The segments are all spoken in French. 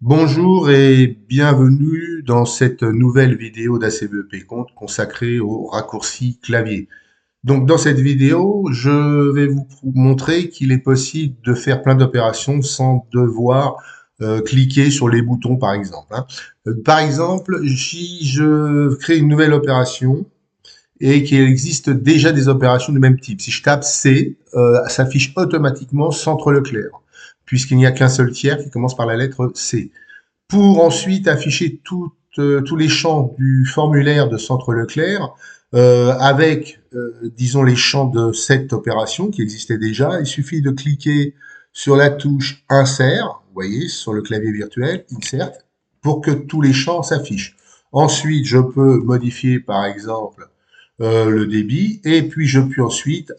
Bonjour et bienvenue dans cette nouvelle vidéo d'ACBEP Compte consacrée au raccourci clavier. Donc dans cette vidéo, je vais vous montrer qu'il est possible de faire plein d'opérations sans devoir cliquer sur les boutons par exemple, hein. Par exemple, si je crée une nouvelle opération et qu'il existe déjà des opérations du même type, si je tape C, s'affiche automatiquement Centre Leclerc, puisqu'il n'y a qu'un seul tiers qui commence par la lettre C. Pour ensuite afficher tous les champs du formulaire de Centre Leclerc avec, disons, les champs de cette opération qui existait déjà, il suffit de cliquer sur la touche Insert, vous voyez, sur le clavier virtuel, Insert, pour que tous les champs s'affichent. Ensuite, je peux modifier, par exemple, le débit, et puis je puis ensuite,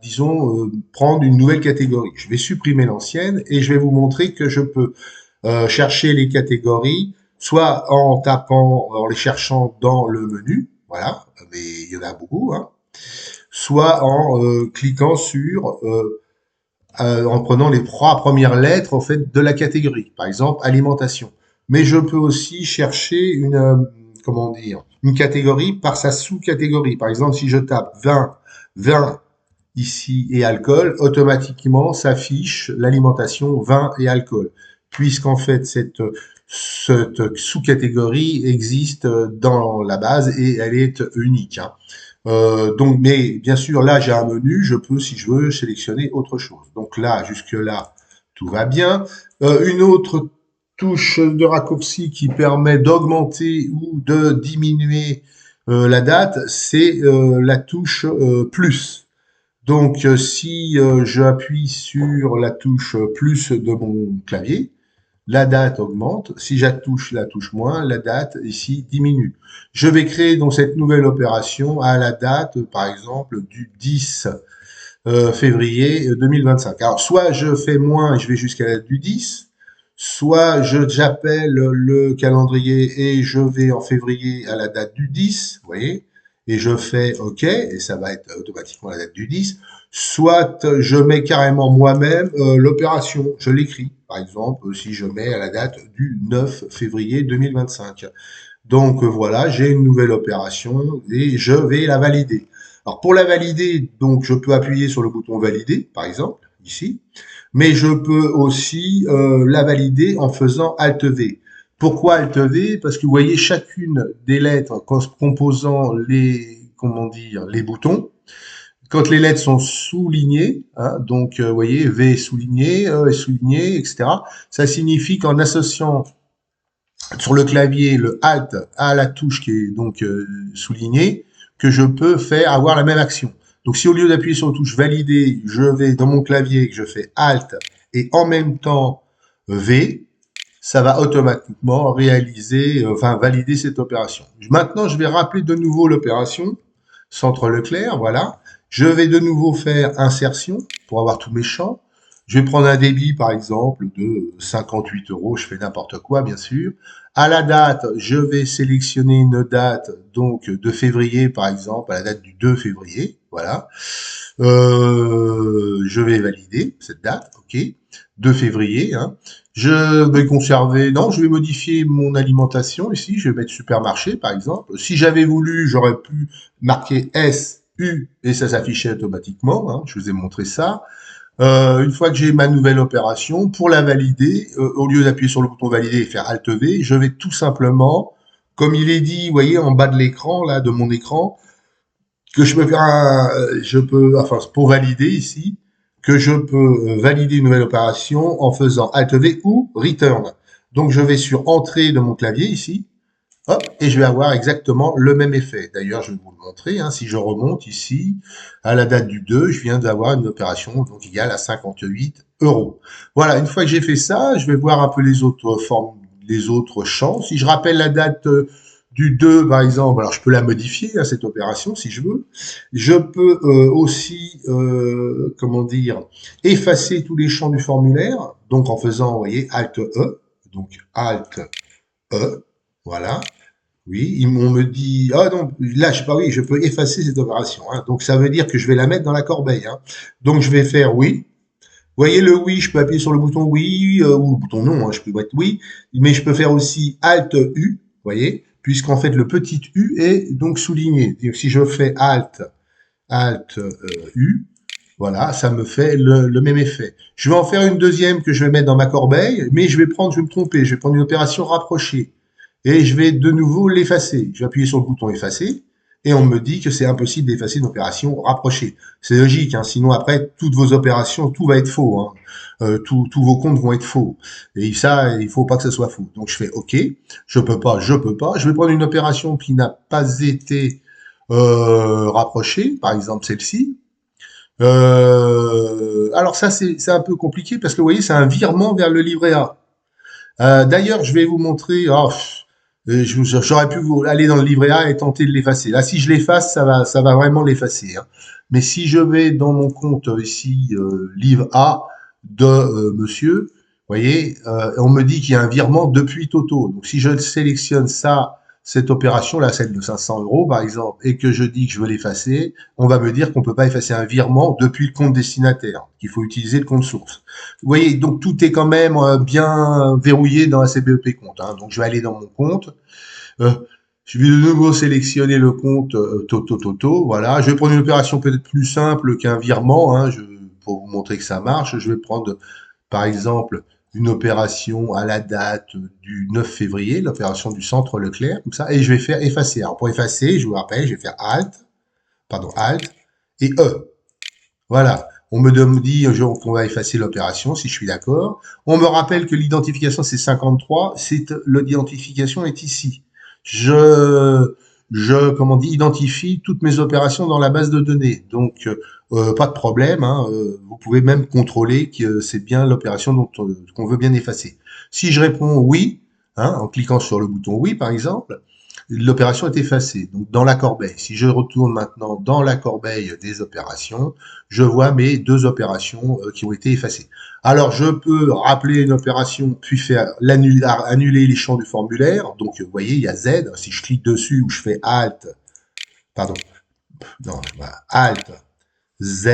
disons, prendre une nouvelle catégorie. Je vais supprimer l'ancienne et je vais vous montrer que je peux chercher les catégories, soit en les cherchant dans le menu, voilà, mais il y en a beaucoup, hein, soit en cliquant sur, en prenant les 3 premières lettres en fait de la catégorie, par exemple alimentation. Mais je peux aussi chercher comment dire, une catégorie par sa sous-catégorie. Par exemple, si je tape vin ici et alcool, automatiquement s'affiche l'alimentation vin et alcool, puisqu'en fait cette sous-catégorie existe dans la base et elle est unique, hein. Donc, mais bien sûr, là j'ai un menu, je peux, si je veux, sélectionner autre chose. Donc là, jusque-là, tout va bien. Une autre touche de raccourci qui permet d'augmenter ou de diminuer la date, c'est la touche plus. Donc, si j'appuie sur la touche plus de mon clavier, la date augmente. Si j'attouche la touche moins, la date ici diminue. Je vais créer donc cette nouvelle opération à la date, par exemple, du 10 février 2025. Alors, soit je fais moins et je vais jusqu'à la date du 10, soit j'appelle le calendrier et je vais en février à la date du 10, vous voyez, et je fais OK, et ça va être automatiquement la date du 10, soit je mets carrément moi-même l'opération, je l'écris, par exemple, si je mets à la date du 9 février 2025. Donc voilà, j'ai une nouvelle opération et je vais la valider. Alors pour la valider, donc je peux appuyer sur le bouton valider, par exemple, ici, mais je peux aussi la valider en faisant Alt V. Pourquoi Alt V? Parce que vous voyez chacune des lettres composant comment dire, les boutons, quand les lettres sont soulignées, hein, donc vous voyez V est souligné, E est souligné, etc. Ça signifie qu'en associant sur le clavier le Alt à la touche qui est donc soulignée, que je peux faire avoir la même action. Donc si au lieu d'appuyer sur la touche valider, je vais dans mon clavier et que je fais Alt et en même temps V, ça va automatiquement réaliser, enfin valider cette opération. Maintenant, je vais rappeler de nouveau l'opération Centre Leclerc, voilà. Je vais de nouveau faire insertion pour avoir tous mes champs. Je vais prendre un débit, par exemple, de 58 €. Je fais n'importe quoi, bien sûr. À la date, je vais sélectionner une date, donc de février, par exemple, à la date du 2 février. Voilà. Je vais valider cette date, ok. 2 février, hein. Je vais conserver, non, je vais modifier mon alimentation ici. Je vais mettre supermarché, par exemple. Si j'avais voulu, j'aurais pu marquer S, U, et ça s'affichait automatiquement, hein. Je vous ai montré ça. Une fois que j'ai ma nouvelle opération, pour la valider, au lieu d'appuyer sur le bouton valider et faire Alt V, je vais tout simplement, comme il est dit, vous voyez, en bas de l'écran, là, de mon écran, que je peux faire enfin, pour valider ici, que je peux valider une nouvelle opération en faisant Alt V ou Return. Donc, je vais sur Entrée de mon clavier ici, hop, et je vais avoir exactement le même effet. D'ailleurs, je vais vous le montrer, hein, si je remonte ici, à la date du 2, je viens d'avoir une opération donc égale à 58 €. Voilà, une fois que j'ai fait ça, je vais voir un peu les autres formes, les autres champs. Si je rappelle la date du 2, par exemple, alors je peux la modifier, hein, cette opération, si je veux. Je peux aussi, comment dire, effacer tous les champs du formulaire, donc en faisant, vous voyez, Alt E, donc Alt E, voilà. Oui, on me dit, ah non, là, je sais pas, oui, je peux effacer cette opération, hein. Donc, ça veut dire que je vais la mettre dans la corbeille, hein. Donc, je vais faire oui. voyez le oui, je peux appuyer sur le bouton oui, ou le bouton non, hein, je peux mettre oui, mais je peux faire aussi Alt U, vous voyez, puisqu'en fait le petit U est donc souligné. Donc si je fais Alt U, voilà, ça me fait le même effet. Je vais en faire une deuxième que je vais mettre dans ma corbeille, mais je vais me tromper, je vais prendre une opération rapprochée. Et je vais de nouveau l'effacer. Je vais appuyer sur le bouton effacer, et on me dit que c'est impossible d'effacer une opération rapprochée. C'est logique, hein, sinon après, toutes vos opérations, tout va être faux. Hein. Tous vos comptes vont être faux. Et ça, il faut pas que ça soit faux. Donc je fais OK, je peux pas. Je vais prendre une opération qui n'a pas été rapprochée, par exemple celle-ci. Alors ça, c'est un peu compliqué parce que vous voyez, c'est un virement vers le livret A. D'ailleurs, je vais vous montrer. J'aurais pu vous aller dans le livret A et tenter de l'effacer. Là, si je l'efface, ça va vraiment l'effacer. Hein. Mais si je vais dans mon compte ici, livre A de Monsieur, vous voyez, on me dit qu'il y a un virement depuis Toto. Donc, si je sélectionne ça, cette opération-là, celle de 500 euros par exemple, et que je dis que je veux l'effacer, on va me dire qu'on peut pas effacer un virement depuis le compte destinataire, qu'il faut utiliser le compte source. Vous voyez, donc tout est quand même bien verrouillé dans la CBEP compte. Hein. Donc je vais aller dans mon compte. Euh, je vais de nouveau sélectionner le compte Toto. Voilà. Je vais prendre une opération peut-être plus simple qu'un virement. Hein, pour vous montrer que ça marche, je vais prendre par exemple une opération à la date du 9 février, l'opération du centre Leclerc, comme ça, et je vais faire effacer. Alors pour effacer, je vous rappelle, je vais faire Alt et E. Voilà. On me dit qu'on va effacer l'opération, si je suis d'accord. On me rappelle que l'identification, c'est 53. L'identification est ici. Comment dit, identifie toutes mes opérations dans la base de données. Donc, pas de problème. Hein, vous pouvez même contrôler que c'est bien l'opération qu'on veut bien effacer. Si je réponds oui, hein, en cliquant sur le bouton oui, par exemple, l'opération est effacée. Donc, dans la corbeille. Si je retourne maintenant dans la corbeille des opérations, je vois mes deux opérations qui ont été effacées. Alors, je peux rappeler une opération, puis faire annuler les champs du formulaire. Donc, vous voyez, il y a Z. Si je clique dessus ou je fais pardon, non, voilà, Alt, Z,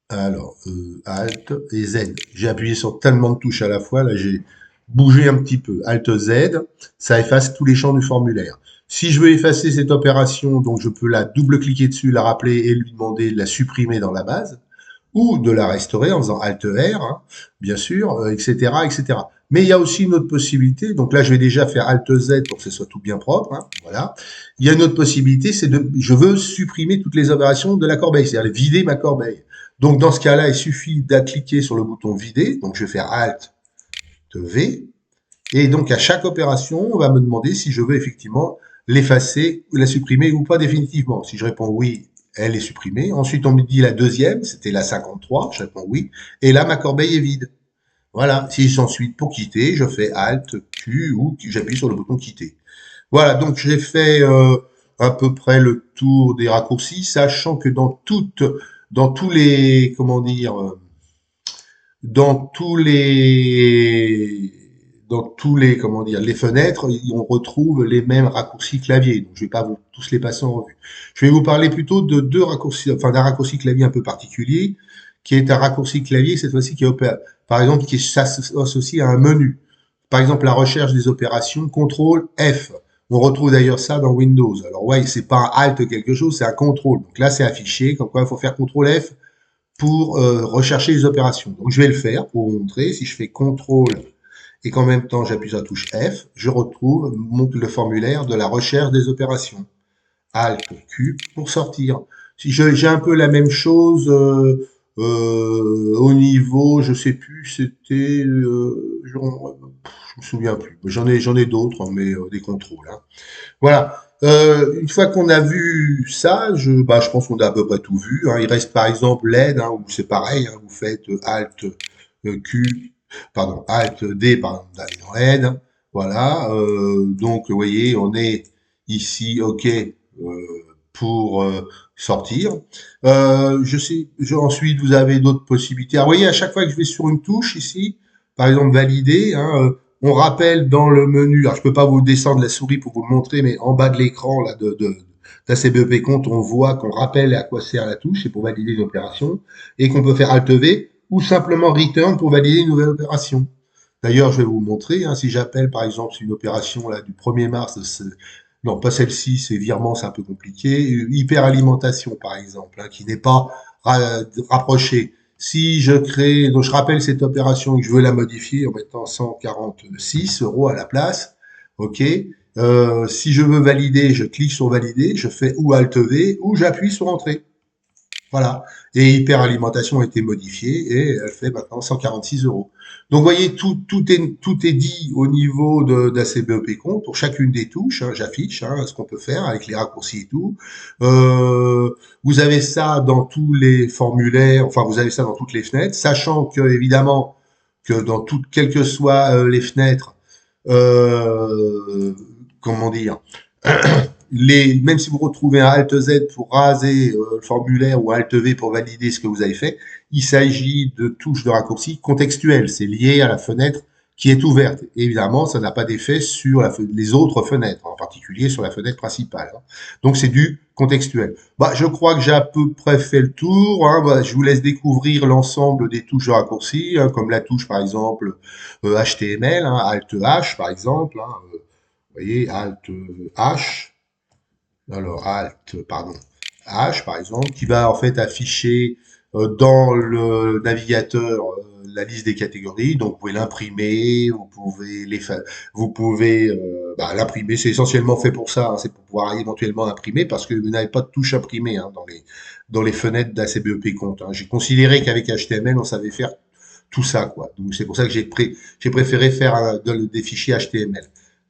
alors, Alt et Z. J'ai appuyé sur tellement de touches à la fois, là, j'ai bougé un petit peu. Alt Z, ça efface tous les champs du formulaire. Si je veux effacer cette opération, donc je peux la double-cliquer dessus, la rappeler et lui demander de la supprimer dans la base, ou de la restaurer en faisant Alt R, hein, bien sûr, etc., etc. Mais il y a aussi une autre possibilité, donc là je vais déjà faire Alt Z pour que ce soit tout bien propre, hein, voilà. Il y a une autre possibilité, je veux supprimer toutes les opérations de la corbeille, c'est-à-dire vider ma corbeille. Donc dans ce cas-là, il suffit de cliquer sur le bouton vider, donc je vais faire Alt V, et donc à chaque opération, on va me demander si je veux effectivement l'effacer, la supprimer ou pas définitivement. Si je réponds oui, elle est supprimée. Ensuite, on me dit la deuxième, c'était la 53, je réponds oui, et là ma corbeille est vide. Voilà, si ensuite pour quitter, je fais Alt Q ou j'appuie sur le bouton quitter. Voilà, donc j'ai fait à peu près le tour des raccourcis, sachant que dans tous les, comment dire, dans tous les, comment dire, les fenêtres, on retrouve les mêmes raccourcis clavier. Donc, je vais pas vous tous les passer en revue. Je vais vous parler plutôt de deux raccourcis, enfin d'un raccourci clavier un peu particulier, qui est un raccourci clavier cette fois-ci qui opère, par exemple, qui s'associe à un menu. Par exemple, la recherche des opérations, CTRL F. On retrouve d'ailleurs ça dans Windows. Alors ouais, c'est pas un Alt quelque chose, c'est un CTRL. Donc là, c'est affiché, comme quoi il faut faire CTRL F pour rechercher les opérations. Donc je vais le faire pour vous montrer. Si je fais CTRL et qu'en même temps j'appuie sur la touche F, je retrouve le formulaire de la recherche des opérations. Alt Q pour sortir. Si j'ai un peu la même chose au niveau, je sais plus, c'était, je me souviens plus. J'en ai d'autres, mais des contrôles. Hein. Voilà. Une fois qu'on a vu ça, je pense qu'on a à peu près tout vu. Hein. Il reste par exemple l'aide, hein, où c'est pareil. Hein, vous faites Alt Q, pardon, Alt D, par exemple, d'aller dans l'aide. Voilà. Donc, vous voyez, on est ici, OK, pour sortir. Ensuite, vous avez d'autres possibilités. Alors, vous voyez, à chaque fois que je vais sur une touche ici, par exemple valider, hein, on rappelle dans le menu, alors je peux pas vous descendre la souris pour vous le montrer, mais en bas de l'écran là de la CBEP compte, on voit qu'on rappelle à quoi sert la touche, c'est pour valider une opération, et qu'on peut faire Alt V ou simplement return pour valider une nouvelle opération. D'ailleurs, je vais vous montrer, hein, si j'appelle par exemple une opération là du 1er mars, non pas celle-ci, c'est virement, c'est un peu compliqué, hyperalimentation par exemple, hein, qui n'est pas rapprochée. Si je crée, donc je rappelle cette opération et que je veux la modifier en mettant 146 € à la place, ok. Si je veux valider, je clique sur valider, je fais ou Alt V ou j'appuie sur entrée. Voilà. Et hyperalimentation a été modifiée et elle fait maintenant 146 €. Donc, vous voyez, tout est dit au niveau d'ACBEP compte pour chacune des touches. Hein, j'affiche hein, ce qu'on peut faire avec les raccourcis et tout. Vous avez ça dans tous les formulaires, enfin, vous avez ça dans toutes les fenêtres, sachant que, évidemment, que dans toutes, quelles que soient les fenêtres, comment dire, même si vous retrouvez un Alt Z pour raser le formulaire ou Alt V pour valider ce que vous avez fait, il s'agit de touches de raccourci contextuelles. C'est lié à la fenêtre qui est ouverte. Et évidemment, ça n'a pas d'effet sur les autres fenêtres, en particulier sur la fenêtre principale. Donc c'est du contextuel. Bah, je crois que j'ai à peu près fait le tour. Hein. Bah, je vous laisse découvrir l'ensemble des touches de raccourci, hein, comme la touche par exemple HTML, hein, Alt H par exemple. Hein, vous voyez, Alt H. Alors pardon, H par exemple, qui va en fait afficher dans le navigateur la liste des catégories. Donc vous pouvez l'imprimer, vous pouvez l'imprimer. C'est essentiellement fait pour ça. Hein, c'est pour pouvoir éventuellement imprimer parce que vous n'avez pas de touche imprimée hein, dans les fenêtres d'ACBEP compte. Hein. J'ai considéré qu'avec HTML on savait faire tout ça quoi. Donc c'est pour ça que j'ai préféré faire des fichiers HTML.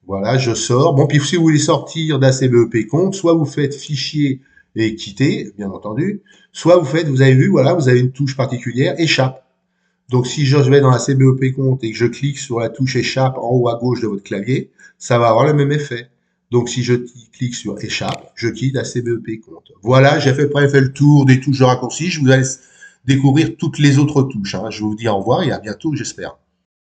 Voilà, je sors. Bon, puis si vous voulez sortir d'ACBEP compte, soit vous faites fichier et quitter, bien entendu, soit vous avez vu, voilà, vous avez une touche particulière, échappe. Donc si je vais dans ACBEP compte et que je clique sur la touche échappe en haut à gauche de votre clavier, ça va avoir le même effet. Donc si je clique sur échappe, je quitte ACBEP compte. Voilà, j'ai fait le tour des touches de raccourci. Je vous laisse découvrir toutes les autres touches. Hein. Je vous dis au revoir et à bientôt, j'espère.